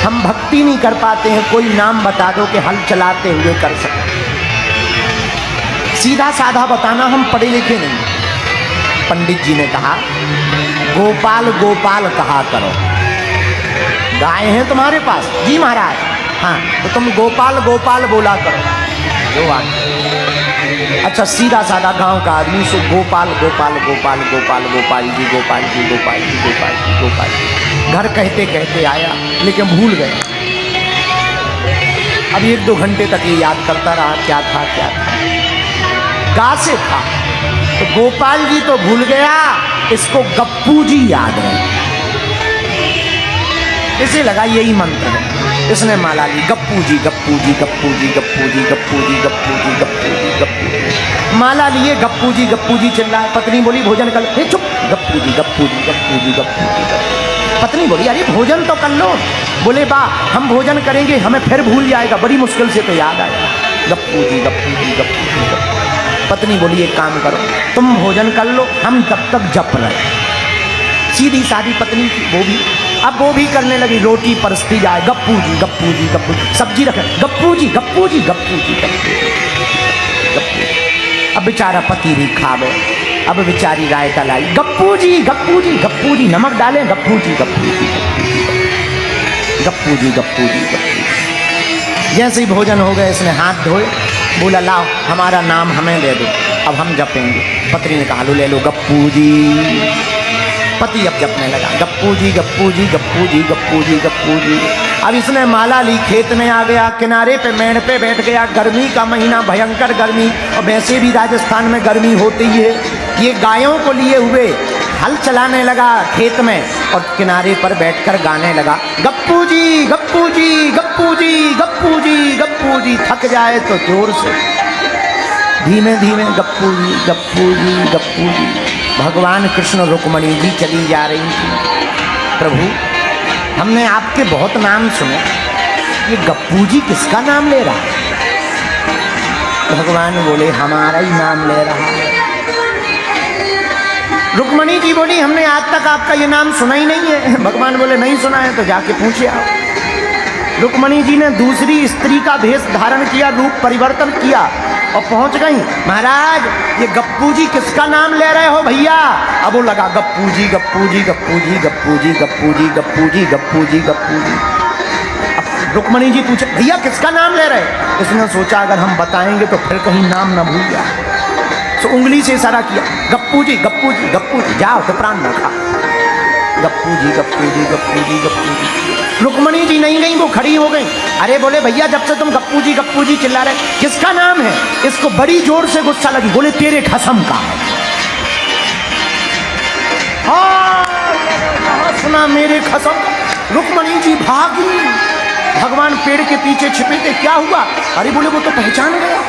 हम भक्ति नहीं कर पाते हैं, कोई नाम बता दो कि हल चलाते हुए कर सके। सीधा साधा बताना, हम पढ़े लिखे नहीं। पंडित जी ने कहा गोपाल गोपाल कहा करो। गाय हैं तुम्हारे पास? जी महाराज। हाँ, तो तुम गोपाल गोपाल बोला करो। जो बात। अच्छा, सीधा साधा गांव का आदमी सो गोपाल गोपाल गोपाल गोपाल गोपाल जी गोपाल जी गोपाल जी गोपाल जी गोपाल जी घर कहते कहते आया, लेकिन भूल गया। अब 1-2 घंटे तक ये याद करता रहा क्या था क्या था। गा से था तो गोपाल जी तो भूल गया, इसको गप्पू जी याद रहे। इसे लगा यही मंत्र है। इसने माला ली, गप्पू जी गप्पू जी गप्पू जी गप्पू जी गप्पू जी गप्पू जी गप्पू जी गप्पू जी। माला लिए गप्पू जी चिल्लाए। पत्नी बोली भोजन कर। हे चुप, गप्पू जी गप्पू जी गप्पू जी गप्पू जी। पत्नी बोली अरे भोजन तो कर लो। बोले बा हम भोजन करेंगे, हमें फिर भूल जाएगा, बड़ी मुश्किल से तो याद आएगा। गप्पू जी गप्पू जी गप्पू जी गप्पू। पत्नी बोली एक काम करो, तुम भोजन कर लो, हम तब तक जप रहे। सीधी सादी पत्नी थी वो भी। अब वो भी करने लगी, रोटी परसती जाए, गप्पू जी गप्पू जी गप्पू जी। सब्जी रखे, गप्पू जी गप्पू जी गप्पू जी गप्पू गप्पू। अब बेचारा पति भी खा गए। अब बेचारी रायता लाई, गप्पू जी गप्पू जी गप्पू जी। नमक डालें, गप्पू जी गप्पू जी गप्पू जी गप्पू जी गप्पू। जैसे ही भोजन हो गए, इसने हाथ धोए, बोला लाओ हमारा नाम हमें दे दो, अब हम जपेंगे। पत्नी ने कहा लो ले लो गप्पू जी। पति अब जपने लगा, गप्पू जी गप्पू जी गप्पू जी गप्पू जी गप्पू जी। अब इसने माला ली, खेत में आ गया, किनारे पे मेड़ पे बैठ गया। गर्मी का महीना, भयंकर गर्मी, और वैसे भी राजस्थान में गर्मी होती है। ये गायों को लिए हुए हल चलाने लगा खेत में, और किनारे पर बैठकर गाने लगा, गप्पू जी गप्पू जी गप्पू जी गप्पू जी गप्पू जी। थक जाए तो जोर से, धीमे धीमे गप्पू जी गप्पू जी गप्पू जी। भगवान कृष्ण रुक्मणी जी चली जा रही थी। प्रभु हमने आपके बहुत नाम सुने, ये गप्पू जी किसका नाम ले रहा है? भगवान बोले हमारा ही नाम ले रहा है। रुक्मणी जी बोली हमने आज तक आपका ये नाम सुना ही नहीं है। भगवान बोले नहीं सुना है तो जाके पूछे आप। रुक्मणी जी ने दूसरी स्त्री का भेष धारण किया, रूप परिवर्तन किया और पहुंच गई। महाराज ये गप्पू जी किसका नाम ले रहे हो भैया? अब वो लगा गप्पू जी गप्पू जी गप्पू जी गप्पू जी गप्पू जी गप्पू जी गप्पू जी गप्पू जी। अब रुक्मणी जी पूछे भैया किसका नाम ले रहे? इसने सोचा अगर हम बताएंगे तो फिर कहीं नाम न भूल जाए, तो उंगली से इशारा किया, गप्पू जी गप्पू जी गप्पू जी। जाओ तो प्राण न खा। गप्पू जी गप्पू जी गप्पू जी गप्पू जी। रुक्मणी जी नहीं गई, वो खड़ी हो गई। अरे बोले भैया जब से तुम गप्पू जी चिल्ला रहे, किसका नाम है? इसको बड़ी जोर से गुस्सा लगी। बोले तेरे खसम का है। हाँ सुना मेरे खसम का। रुक्मणी जी भागी। भगवान पेड़ के पीछे छिपे थे। क्या हुआ? अरे बोले वो तो पहचान गया।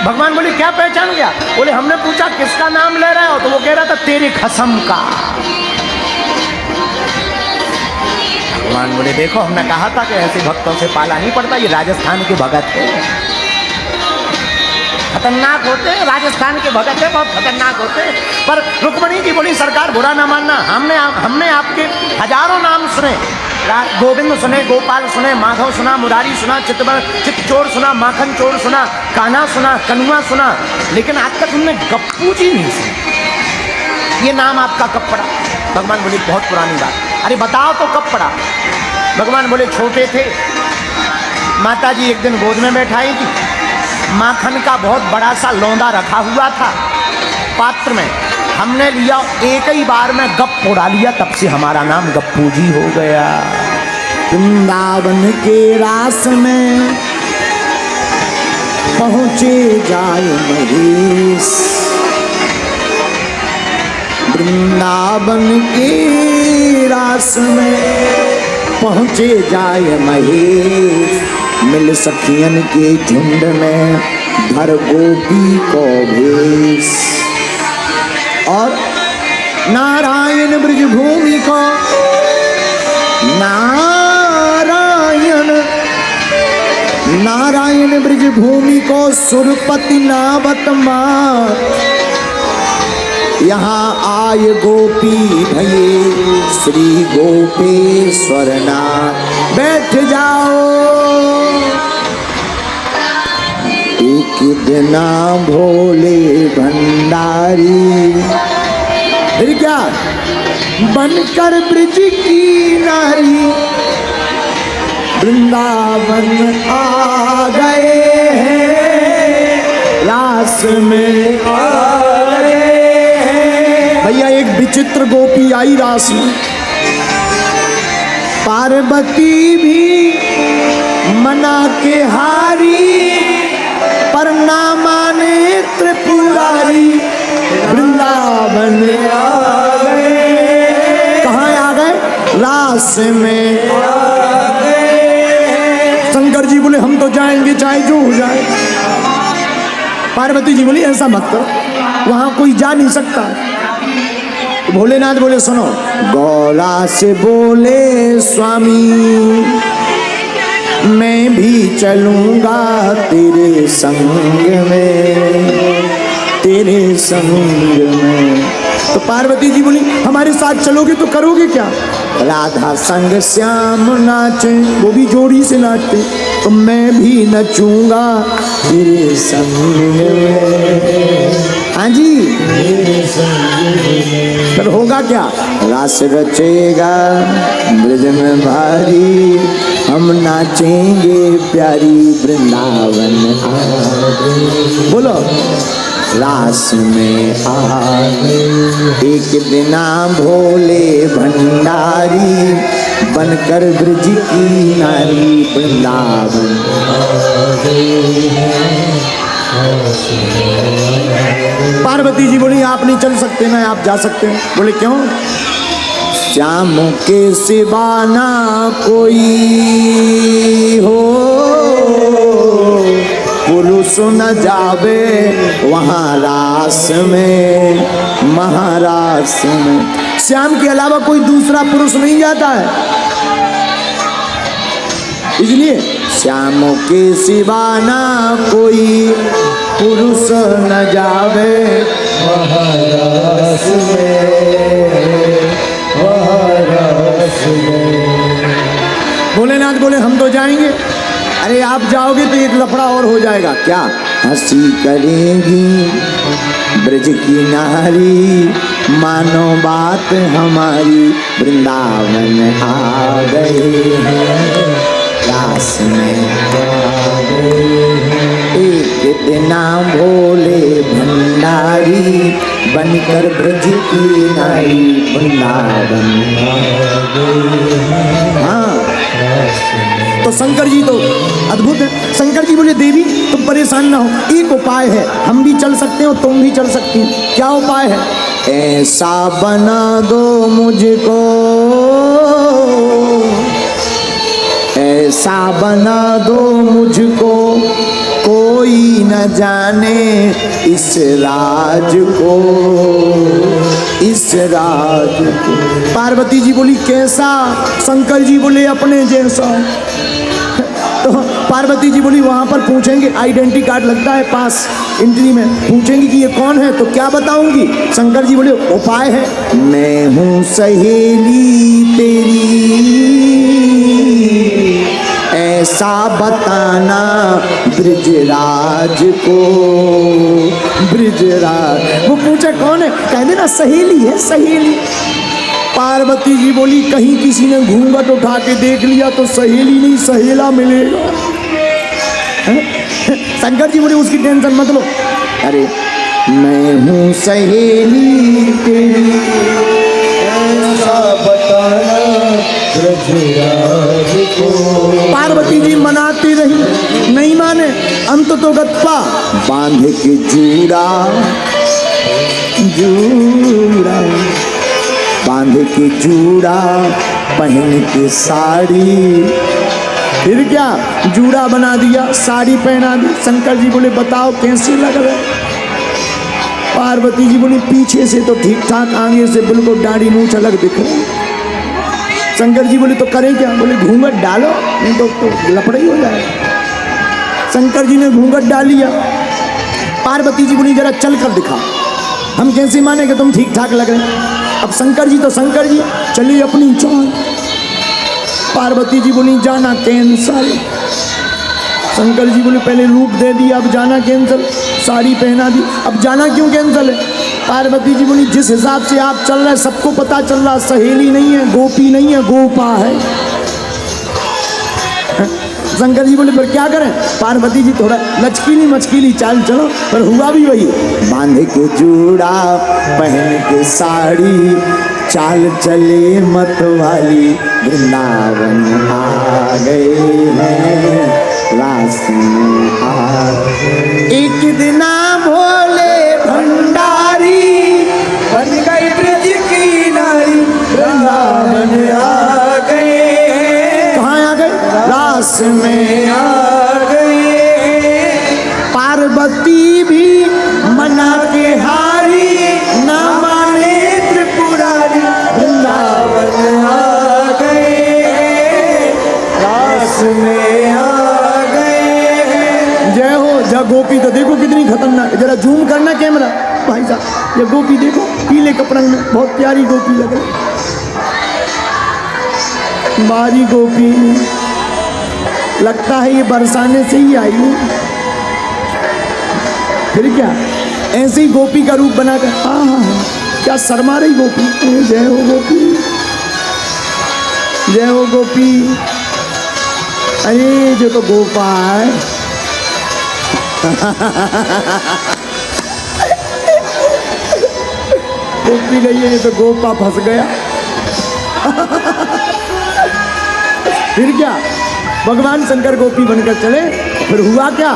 भगवान बोले क्या पहचान गया? बोले हमने पूछा किसका नाम ले रहे हो, तो वो कह रहा था तेरे खसम का। भगवान बोले देखो हमने कहा था कि ऐसे भक्तों से पाला नहीं पड़ता, ये राजस्थान के भगत है, खतरनाक होते हैं। राजस्थान के भगत है, बहुत खतरनाक होते हैं। पर रुक्मणी जी बोली सरकार बुरा ना मानना, हमने आपके हजारों नाम सुने। गोविंद सुने, गोपाल सुने, माधव सुना, मुरारी सुना, चित्तचोर सुना, माखन चोर सुना, कान्हा सुना, कनुआ सुना, लेकिन आज तक हमने गप्पू जी नहीं सुना। ये नाम आपका कब पड़ा? भगवान बोले बहुत पुरानी बात। अरे बताओ तो कब पड़ा? भगवान बोले छोटे थे, माता जी एक दिन गोद में बैठाई थी, माखन का बहुत बड़ा सा लौंदा रखा हुआ था पात्र में, हमने लिया, एक ही बार में गप उड़ा लिया, तब से हमारा नाम गप्पू जी हो गया। वृंदावन के रास में पहुँचे जाए महेश, वृंदावन के रास में पहुँचे जाए महेश, मिल सखियन के झुंड में धर गोपी को भेष, और नारायण ब्रजभूमि को नारायण ब्रजभूमि को सुरपति नावत मात, यहाँ आय गोपी भये श्री गोपेश्वर नाथ। बैठ जाओ एक दिना भोले भंडारी। फिर क्या? बनकर ब्रज की नारी वृंदावन आ गए हैं, रास में आ गए हैं। भैया एक विचित्र गोपी आई रास में। पार्वती भी मना के हारी, पर ना माने त्रिपुरारी। वृंदावन आ गए। कहाँ आ गए? रास में आ गए। शंकर जी बोले हम तो जाएंगे चाहे जो हो जाए। पार्वती जी बोली ऐसा मत करो, वहां कोई जा नहीं सकता। भोलेनाथ बोले सुनो, गौरा से बोले स्वामी मैं भी चलूंगा तेरे संग में, तेरे संग में। तो पार्वती जी बोली हमारे साथ चलोगे तो करोगे क्या? राधा संग श्याम नाचे, वो भी जोड़ी से नाचते, तो मैं भी नचूंगा तेरे संग में। हाँ जी, पर होगा क्या? रास रचेगा ब्रज में भारी, हम नाचेंगे प्यारी वृंदावन आ। बोलो रास में आ एक दिना भोले भंडारी, बनकर ब्रज की नारी वृंदावन। पार्वती जी बोली आप नहीं चल सकते ना, आप जा सकते हैं। बोले क्यों? श्याम के सिवा ना कोई हो, पुरुष न जावे वहाँ रास में, महारास में। श्याम के अलावा कोई दूसरा पुरुष नहीं जाता है, इसलिए श्याम के सिवा ना कोई पुरुष न जावे महारास में, महारास में। भोलेनाथ बोले हम तो जाएंगे। अरे आप जाओगे तो एक लफड़ा और हो जाएगा। क्या? हंसी करेगी ब्रज की नारी, मानो बात हमारी वृंदावन आ गए हैं, रास में आ गए हैं। एक दिना भोले भंडारी, बनकर ब्रज की नारी वृंदावन आ गए हैं। हाँ, तो शंकर जी तो अद्भुत है। शंकर जी बोले देवी तुम परेशान ना हो, एक उपाय है, हम भी चल सकते हो तुम भी चल सकती हो। क्या उपाय है? ऐसा बना दो मुझको, ऐसा बना दो मुझको, कोई न जाने इस राज को, इस राज को। पार्वती जी बोली कैसा? शंकर जी बोले अपने जैसा। तो पार्वती जी बोली वहां पर पूछेंगे, आइडेंटिटी कार्ड लगता है पास एंट्री में, पूछेंगे कि ये कौन है, तो क्या बताऊंगी? शंकर जी बोले उपाय है, मैं हूँ सहेली तेरी, ऐसा बताना ब्रिजराज को, ब्रिजराज। वो पूछे कौन है, कह देना सहेली है, सहेली। पार्वती जी बोली कहीं किसी ने घूंघट उठा के देख लिया तो सहेली नहीं सहेला मिलेगा। शंकर जी बोले उसकी टेंशन मत लो। अरे मैं हूँ सहेली तेरी, ऐसा बताना ब्रजराज को। पार्वती जी मनाती रही, नहीं माने। अंत तो गत्पा बांध के जूड़ा, जूड़ा बांध के जूड़ा, पहन के साड़ी। फिर क्या? जूड़ा बना दिया, साड़ी पहना दी। शंकर जी बोले बताओ कैसी लग रहा है? पार्वती जी बोली पीछे से तो ठीक ठाक, आगे से बिल्कुल दाढ़ी मूंछ अलग दिख रही। शंकर जी बोले तो करें क्या? बोले घूंघट डालो, नहीं तो लफड़ा ही हो जाएगा। शंकर जी ने घूंघट डाल लिया। पार्वती जी बोली जरा चल कर दिखा। हम कैसे माने कि तुम ठीक ठाक लग रहे हैं? अब शंकर जी तो शंकर जी, चलिए अपनी जान। पार्वती जी बोली जाना कैंसल। शंकर जी बोले पहले रूप दे दिया, अब जाना कैंसल। साड़ी पहना दी, अब जाना क्यों कैंसल है? पार्वती जी बोली जिस हिसाब से आप चल रहे हैं सबको पता चल रहा, सहेली नहीं है, गोपी नहीं है, गोपा है। शंकर जी बोले फिर क्या करें? पार्वती जी थोड़ा लचकीली मचकीली चाल चलो, पर हुआ भी वही। बांध के जूड़ा पहन के साड़ी, चाल चले मत वाली, वृंदावन आ गए हैं, रास में आ गए। एक दिना भोले भंडारी बन गई ब्रज की नारी, वृंदावन आ गए। कहाँ आ गए? रास में आ गए। पार्वती भी मना के हारी, ना माने त्रिपुरारी, वृंदावन आ गए, रास में आ गए। जय हो। जय गोपी तो देखो कितनी खतरनाक, जरा जूम करना कैमरा भाई साहब। ये गोपी देखो पीले कपड़े में, बहुत प्यारी गोपी लग रही, बारी गोपी। लगता है ये बरसाने से ही आई है। फिर क्या ऐसे ही गोपी का रूप बनाकर, हाँ हाँ हाँ, क्या शर्मा रही गोपी। जय हो गोपी, जय हो गोपी। अरे जो तो गोपा है। गोपी नहीं है, ये तो गोपा फंस गया। फिर क्या भगवान शंकर गोपी बनकर चले, फिर हुआ क्या?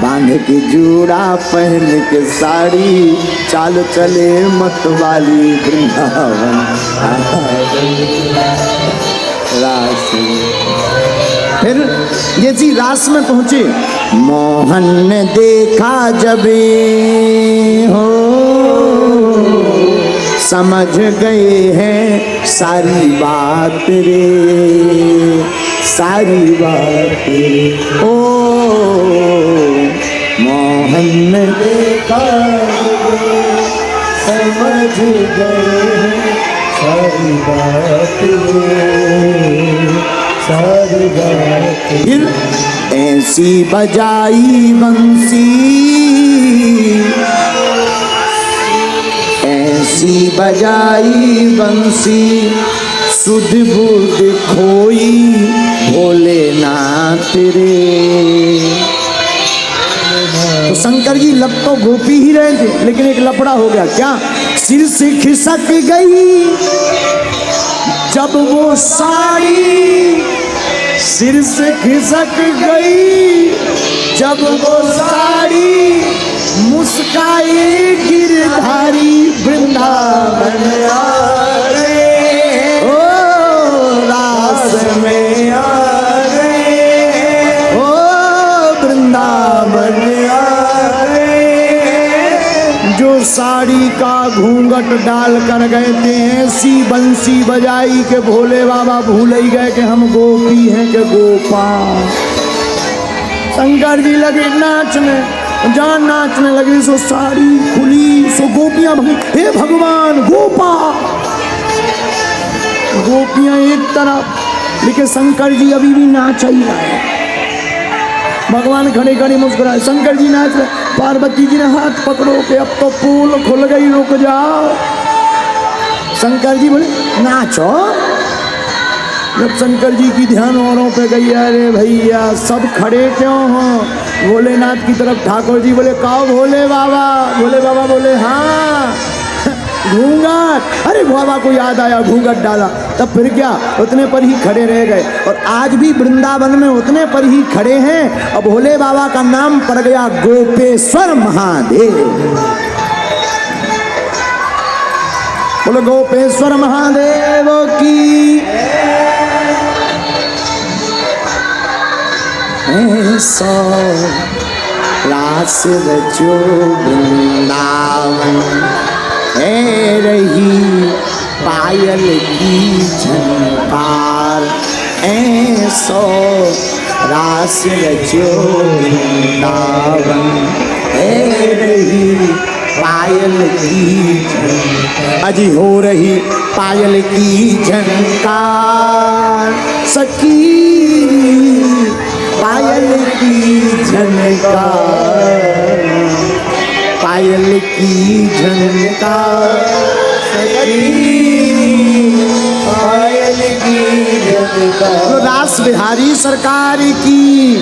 बांध के जूड़ा पहन के साड़ी, चाल चले मत वाली, वृंदावन रास। फिर जैसी रास में पहुंचे, मोहन ने देखा जबे हो, समझ गए हैं सारी बात रे, सारी बात रे। ओ मोहन ने देखा समझ गए हैं सारी बात रे, सारी बात। फिर ऐसी बजाई बंसी, ऐसी बजाई बंसी, सुध बुध खोई भोलेनाथ रे। तो शंकर जी लब तो गोपी ही रहे थे, लेकिन एक लफड़ा हो गया। क्या? सिर से खिसक गई जब वो साड़ी, सिर से खिसक गई जब वो साड़ी, मुस्काए गिरधारी, वृंदावन आ गए, ओ रास में आ गए, ओ वृंदावन आ गए। जो साड़ी का घूंघट डाल कर गए थे, ऐसी बंसी बजाई के भोले बाबा भूल ही गए कि हम गोपी हैं कि गोपा। शंकर जी लगे नाचने, जहाँ नाचने लगे सो साड़ी खुली, सो गोपियां भगी, हे भगवान गोपा। गोपियां एक तरफ, लेकिन शंकर जी अभी भी नाच ही रहे। भगवान खड़े खड़े मुस्कुराए, शंकर जी नाच रहे। पार्वती जी ने हाथ पकड़ो के अब तो पोल खुल गई, रुक जाओ। शंकर जी बोले नाचो। जब शंकर जी की ध्यान औरों पे गई, अरे भैया सब खड़े क्यों हो? भोलेनाथ की तरफ ठाकुर जी बोले काओ भोले बाबा? भोले बाबा बोले हाँ। घूंघट, अरे बाबा को याद आया, घूंघट डाला। तब फिर क्या, उतने पर ही खड़े रह गए। और आज भी वृंदावन में उतने पर ही खड़े हैं। अब भोले बाबा का नाम पड़ गया गोपेश्वर महादेव। बोले गोपेश्वर महादेव की। ऐसा रास रचो वृंदावन, है रही पायल की झनकार। ऐसो रास रचो वृंदावन, है रही पायल की अजी हो रही पायल की झनकार सखी पायल की झनकार पायल की झनकार सखी पायल की झनकार रास बिहारी सरकार की